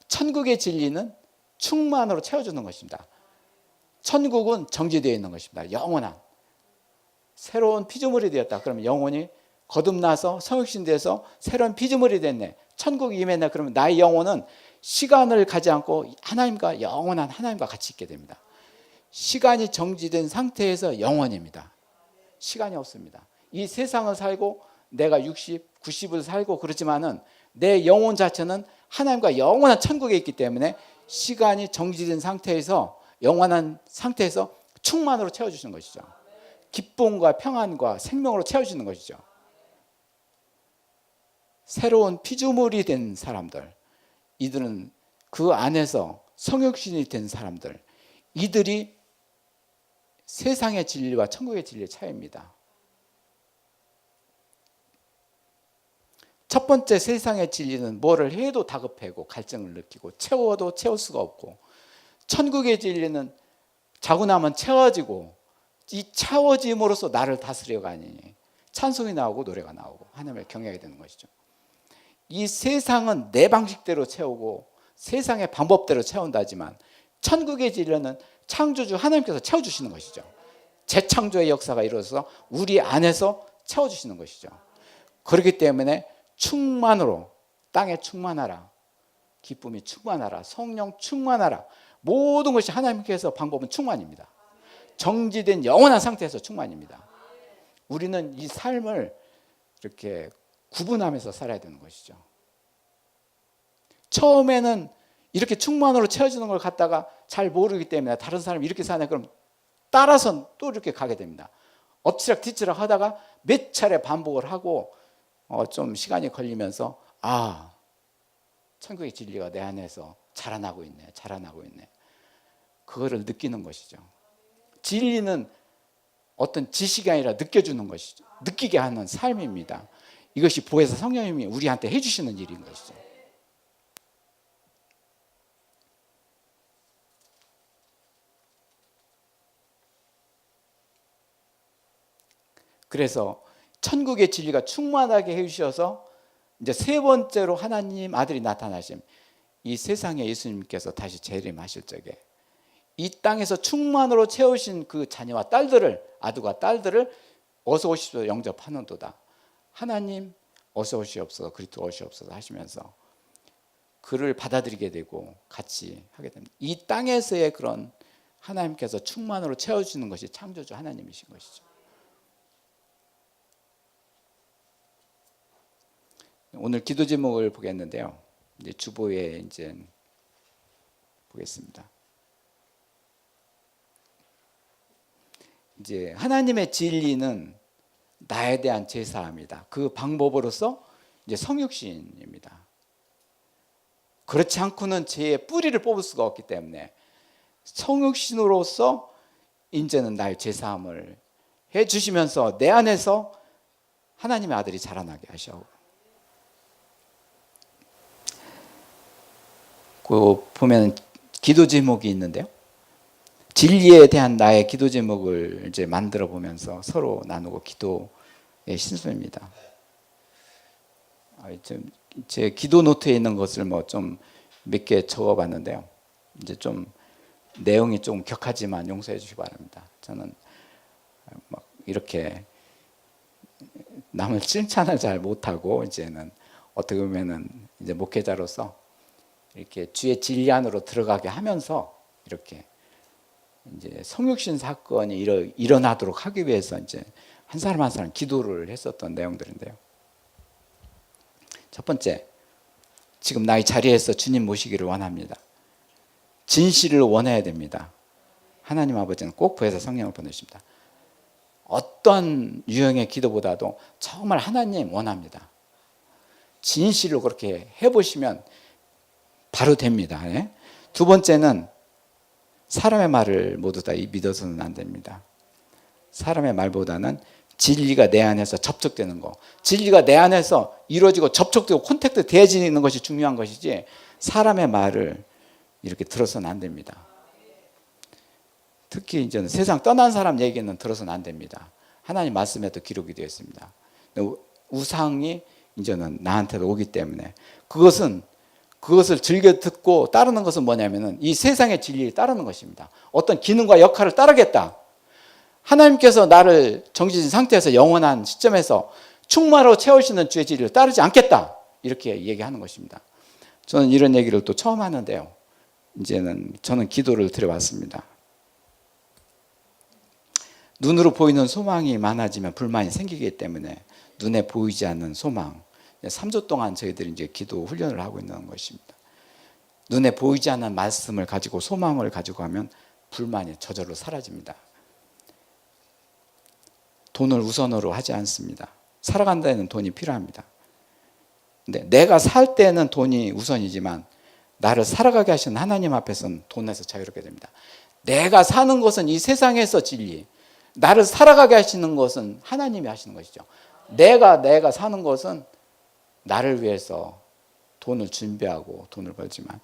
천국의 진리는 충만으로 채워주는 것입니다. 천국은 정지되어 있는 것입니다. 영원한 새로운 피조물이 되었다. 그러면 영혼이 거듭나서 성육신 돼서 새로운 피조물이 됐네. 천국이 임했네. 그러면 나의 영혼은 시간을 가지 않고 하나님과 영원한 하나님과 같이 있게 됩니다. 시간이 정지된 상태에서 영원입니다. 시간이 없습니다. 이 세상을 살고 내가 60, 90을 살고 그렇지만은 내 영혼 자체는 하나님과 영원한 천국에 있기 때문에 시간이 정지된 상태에서 영원한 상태에서 충만으로 채워주시는 것이죠. 기쁨과 평안과 생명으로 채워주는 것이죠. 새로운 피조물이 된 사람들, 이들은 그 안에서 성육신이 된 사람들, 이들이 세상의 진리와 천국의 진리의 차이입니다. 첫 번째 세상의 진리는 뭐를 해도 다급해고 갈증을 느끼고 채워도 채울 수가 없고, 천국의 진리는 자고 나면 채워지고 이 채워짐으로써 나를 다스려가니 찬송이 나오고 노래가 나오고 하나님을 경외하게 되는 것이죠. 이 세상은 내 방식대로 채우고 세상의 방법대로 채운다지만 천국의 진리는 창조주 하나님께서 채워주시는 것이죠. 재창조의 역사가 이루어져서 우리 안에서 채워주시는 것이죠. 그렇기 때문에 충만으로 땅에 충만하라, 기쁨이 충만하라, 성령 충만하라, 모든 것이 하나님께서 방법은 충만입니다. 정지된 영원한 상태에서 충만입니다. 우리는 이 삶을 이렇게 구분하면서 살아야 되는 것이죠. 처음에는 이렇게 충만으로 채워지는 걸 갖다가 잘 모르기 때문에 다른 사람이 이렇게 사네 그럼 따라서 또 이렇게 가게 됩니다. 엎치락 뒤치락 하다가 몇 차례 반복을 하고 좀 시간이 걸리면서 천국의 진리가 내 안에서 자라나고 있네. 그거를 느끼는 것이죠. 진리는 어떤 지식이 아니라 느껴주는 것이죠. 느끼게 하는 삶입니다. 이것이 보혜사 성령님이 우리한테 해주시는 일인 것이죠. 그래서 천국의 진리가 충만하게 해주셔서 이제 세 번째로 하나님 아들이 나타나심, 이 세상에 예수님께서 다시 재림하실 적에 이 땅에서 충만으로 채우신 그 자녀와 딸들을, 아들과 딸들을 어서 오십시오 영접하는도다. 하나님 어서 오시옵소서, 그리스도 오시옵소서 하시면서 그를 받아들이게 되고 같이 하게 됩니다. 이 땅에서의 그런 하나님께서 충만으로 채워주는 것이 창조주 하나님이신 것이죠. 오늘 기도 제목을 보겠는데요. 이제 주보에 이제 보겠습니다. 이제 하나님의 진리는 나에 대한 제사입니다. 그 방법으로서 이제 성육신입니다. 그렇지 않고는 죄의 뿌리를 뽑을 수가 없기 때문에 성육신으로서 이제는 나의 제사함을 해 주시면서 내 안에서 하나님의 아들이 자라나게 하셔. 그 보면 기도 제목이 있는데요. 진리에 대한 나의 기도 제목을 이제 만들어 보면서 서로 나누고 기도의 신소입니다. 제 기도 노트에 있는 것을 뭐 좀 몇 개 적어봤는데요. 이제 좀 내용이 좀 격하지만 용서해 주시기 바랍니다. 저는 막 이렇게 남을 칭찬을 잘 못하고 이제는 어떻게 보면은 이제 목회자로서 이렇게 주의 진리 안으로 들어가게 하면서 이렇게 이제 성육신 사건이 일어나도록 하기 위해서 이제 한 사람 한 사람 기도를 했었던 내용들인데요. 첫 번째, 지금 나의 자리에서 주님 모시기를 원합니다. 진실을 원해야 됩니다. 하나님 아버지는 꼭 보혜사 성령을 보내십니다. 어떤 유형의 기도보다도 정말 하나님 원합니다. 진실로 그렇게 해보시면 바로 됩니다. 두 번째는 사람의 말을 모두 다 믿어서는 안 됩니다. 사람의 말보다는 진리가 내 안에서 접촉되는 거, 진리가 내 안에서 이루어지고 접촉되고 콘택트 되어지는 것이 중요한 것이지 사람의 말을 이렇게 들어서는 안 됩니다. 특히 이제는 세상 떠난 사람 얘기는 들어서는 안 됩니다. 하나님 말씀에도 기록이 되어 있습니다. 우상이 이제는 나한테도 오기 때문에 그것을 즐겨 듣고 따르는 것은 뭐냐면은 이 세상의 진리를 따르는 것입니다. 어떤 기능과 역할을 따르겠다. 하나님께서 나를 정지진 상태에서 영원한 시점에서 충만으로 채우시는 주의 진리를 따르지 않겠다. 이렇게 얘기하는 것입니다. 저는 이런 얘기를 또 처음 하는데요. 이제는 저는 기도를 드려왔습니다. 눈으로 보이는 소망이 많아지면 불만이 생기기 때문에 눈에 보이지 않는 소망. 3주 동안 저희들이 이제 기도 훈련을 하고 있는 것입니다. 눈에 보이지 않는 말씀을 가지고 소망을 가지고 하면 불만이 저절로 사라집니다. 돈을 우선으로 하지 않습니다. 살아간 데는 돈이 필요합니다. 근데 내가 살 때는 돈이 우선이지만 나를 살아가게 하시는 하나님 앞에서는 돈에서 자유롭게 됩니다. 내가 사는 것은 이 세상에서 진리, 나를 살아가게 하시는 것은 하나님이 하시는 것이죠. 내가 사는 것은 나를 위해서 돈을 준비하고 돈을 벌지만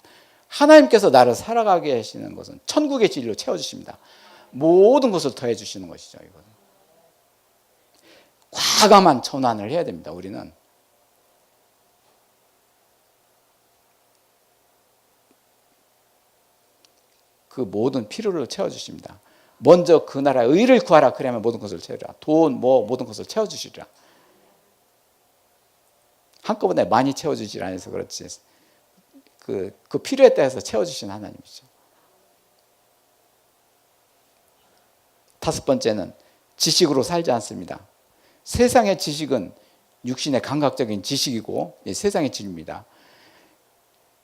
하나님께서 나를 살아가게 하시는 것은 천국의 진리로 채워주십니다. 모든 것을 더해 주시는 것이죠. 이거는 과감한 전환을 해야 됩니다. 우리는 그 모든 필요를 채워주십니다. 먼저 그 나라의 의를 구하라. 그러면 모든 것을 채우리라. 돈, 모든 것을 채워주시리라. 한꺼번에 많이 채워주질 않아서 그렇지 그 필요에 따라서 채워주신 하나님이죠. 5번째는 지식으로 살지 않습니다. 세상의 지식은 육신의 감각적인 지식이고 세상의 진리입니다.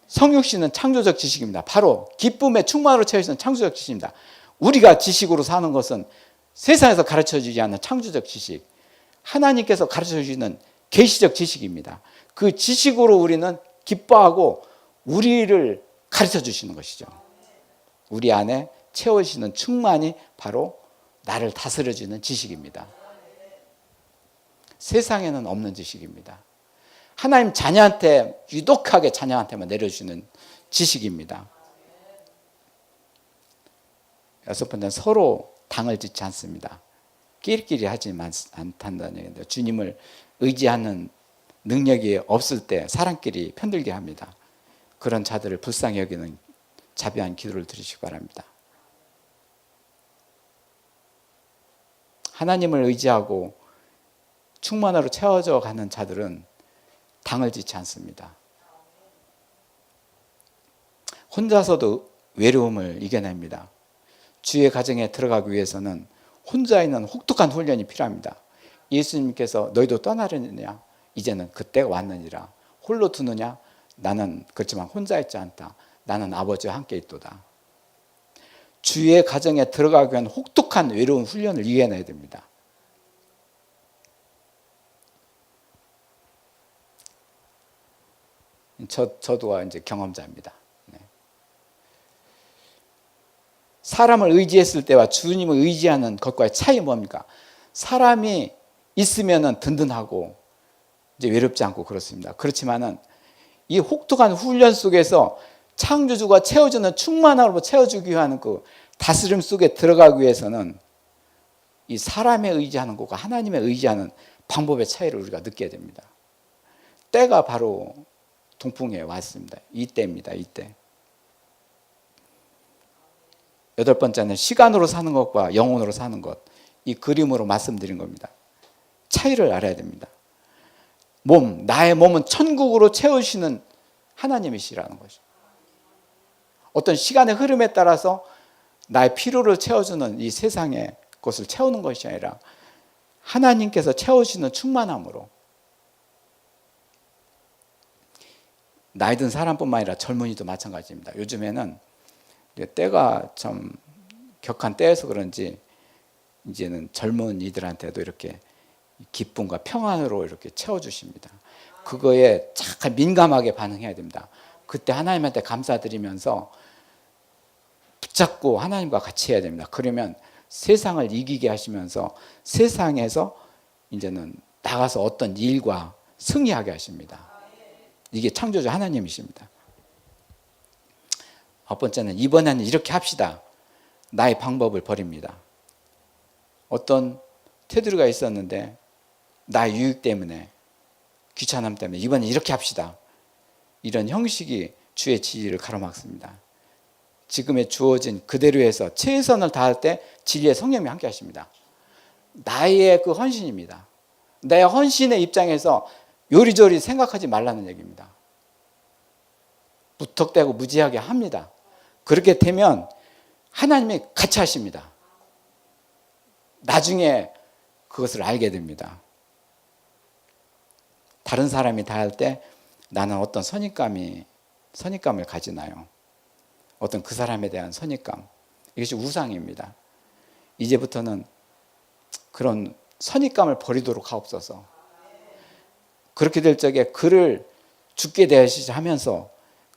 성육신은 창조적 지식입니다. 바로 기쁨의 충만으로 채우시는 창조적 지식입니다. 우리가 지식으로 사는 것은 세상에서 가르쳐주지 않는 창조적 지식, 하나님께서 가르쳐주시는 계시적 지식입니다. 그 지식으로 우리는 기뻐하고 우리를 가르쳐주시는 것이죠. 우리 안에 채워주시는 충만이 바로 나를 다스려주는 지식입니다. 세상에는 없는 지식입니다. 하나님 자녀한테 유독하게 자녀한테만 내려주시는 지식입니다. 6번째는 서로 당을 짓지 않습니다. 끼리끼리 하지 않단다는 얘기인데 주님을 의지하는 능력이 없을 때 사람끼리 편들게 합니다. 그런 자들을 불쌍히 여기는 자비한 기도를 드리시기 바랍니다. 하나님을 의지하고 충만으로 채워져 가는 자들은 당을 짓지 않습니다. 혼자서도 외로움을 이겨냅니다. 주의 가정에 들어가기 위해서는 혼자 있는 혹독한 훈련이 필요합니다. 예수님께서 너희도 떠나려느냐? 이제는 그때가 왔느니라. 홀로 두느냐? 나는 그렇지만 혼자 있지 않다. 나는 아버지와 함께 있도다. 주의 가정에 들어가기 위한 혹독한 외로운 훈련을 이겨내야 됩니다. 저도 이제 경험자입니다. 네. 사람을 의지했을 때와 주님을 의지하는 것과의 차이 뭡니까? 사람이 있으면은 든든하고 이제 외롭지 않고 그렇습니다. 그렇지만은 이 혹독한 훈련 속에서 창조주가 채워주는 충만함으로 채워주기 위한 그 다스림 속에 들어가기 위해서는 이 사람에 의지하는 것과 하나님에 의지하는 방법의 차이를 우리가 느껴야 됩니다. 때가 바로 동풍에 왔습니다. 이때입니다. 이때. 8번째는 시간으로 사는 것과 영혼으로 사는 것. 이 그림으로 말씀드린 겁니다. 차이를 알아야 됩니다. 나의 몸은 천국으로 채우시는 하나님이시라는 것이죠. 어떤 시간의 흐름에 따라서 나의 필요를 채워주는 이 세상의 것을 채우는 것이 아니라 하나님께서 채우시는 충만함으로 나이 든 사람뿐만 아니라 젊은이도 마찬가지입니다. 요즘에는 때가 좀 격한 때여서 그런지 이제는 젊은이들한테도 이렇게 기쁨과 평안으로 이렇게 채워주십니다. 그거에 참 민감하게 반응해야 됩니다. 그때 하나님한테 감사드리면서 붙잡고 하나님과 같이 해야 됩니다. 그러면 세상을 이기게 하시면서 세상에서 이제는 나가서 어떤 일과 승리하게 하십니다. 이게 창조주 하나님이십니다. 9번째는 이번에는 이렇게 합시다. 나의 방법을 버립니다. 어떤 테두리가 있었는데 나의 유익 때문에, 귀찮음 때문에 이번엔 이렇게 합시다, 이런 형식이 주의 진리를 가로막습니다. 지금의 주어진 그대로에서 최선을 다할 때 진리의 성령이 함께 하십니다. 나의 그 헌신입니다. 내 헌신의 입장에서 요리조리 생각하지 말라는 얘기입니다. 무턱대고 무지하게 합니다. 그렇게 되면 하나님이 같이 하십니다. 나중에 그것을 알게 됩니다. 다른 사람이 다 할 때 나는 어떤 선입감을 가지나요? 어떤 그 사람에 대한 선입감. 이것이 우상입니다. 이제부터는 그런 선입감을 버리도록 하옵소서. 그렇게 될 적에 그를 죽게 대하시면서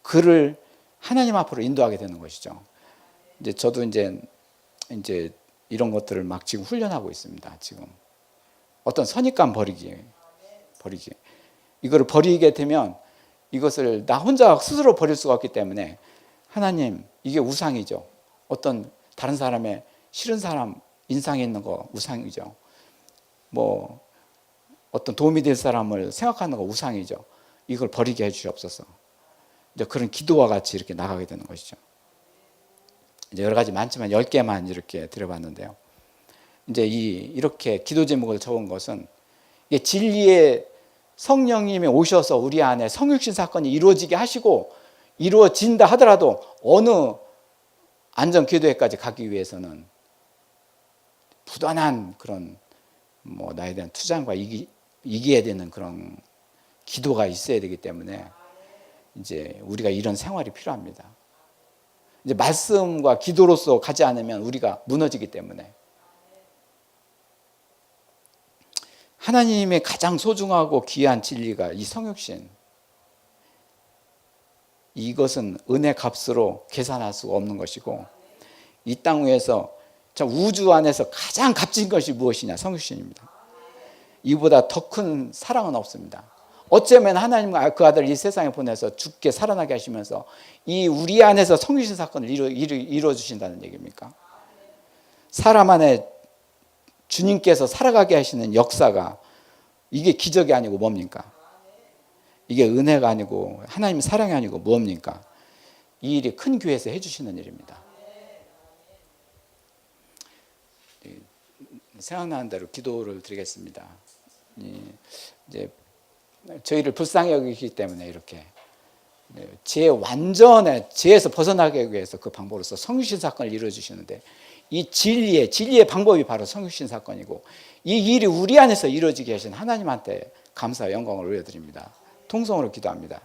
그를 하나님 앞으로 인도하게 되는 것이죠. 이제 저도 이제 이런 것들을 막 지금 훈련하고 있습니다. 지금 어떤 선입감 버리기. 이거를 버리게 되면 이것을 나 혼자 스스로 버릴 수가 없기 때문에, 하나님, 이게 우상이죠. 어떤 다른 사람의 싫은 사람 인상에 있는 거 우상이죠. 뭐 어떤 도움이 될 사람을 생각하는 거 우상이죠. 이걸 버리게 해주시옵소서. 이제 그런 기도와 같이 이렇게 나가게 되는 것이죠. 이제 여러 가지 많지만 10개만 이렇게 드려봤는데요. 이제 이렇게 기도 제목을 적은 것은, 이게 진리의 성령님이 오셔서 우리 안에 성육신 사건이 이루어지게 하시고, 이루어진다 하더라도 어느 안전 기도회까지 가기 위해서는 부단한 그런 나에 대한 투쟁과 이겨야 되는 그런 기도가 있어야 되기 때문에, 이제 우리가 이런 생활이 필요합니다. 이제 말씀과 기도로서 가지 않으면 우리가 무너지기 때문에, 하나님의 가장 소중하고 귀한 진리가 이 성육신, 이것은 은혜 값으로 계산할 수가 없는 것이고, 이 땅 위에서 우주 안에서 가장 값진 것이 무엇이냐? 성육신입니다. 이보다 더 큰 사랑은 없습니다. 어쩌면 하나님과 그 아들을 이 세상에 보내서 죽게 살아나게 하시면서 이 우리 안에서 성육신 사건을 이루어 주신다는 얘기입니까? 사람 안에 주님께서 살아가게 하시는 역사가, 이게 기적이 아니고 뭡니까? 이게 은혜가 아니고 하나님의 사랑이 아니고 뭡니까? 이 일이 큰 교회에서 해주시는 일입니다. 생각나는 대로 기도를 드리겠습니다. 이제 저희를 불쌍히 여기기 때문에 이렇게 죄에서 벗어나기 위해서 그 방법으로서 성육신 사건을 이루어 주시는데, 이 진리의 방법이 바로 성육신 사건이고, 이 일이 우리 안에서 이루어지게 하신 하나님한테 감사와 영광을 올려드립니다. 통성으로 기도합니다.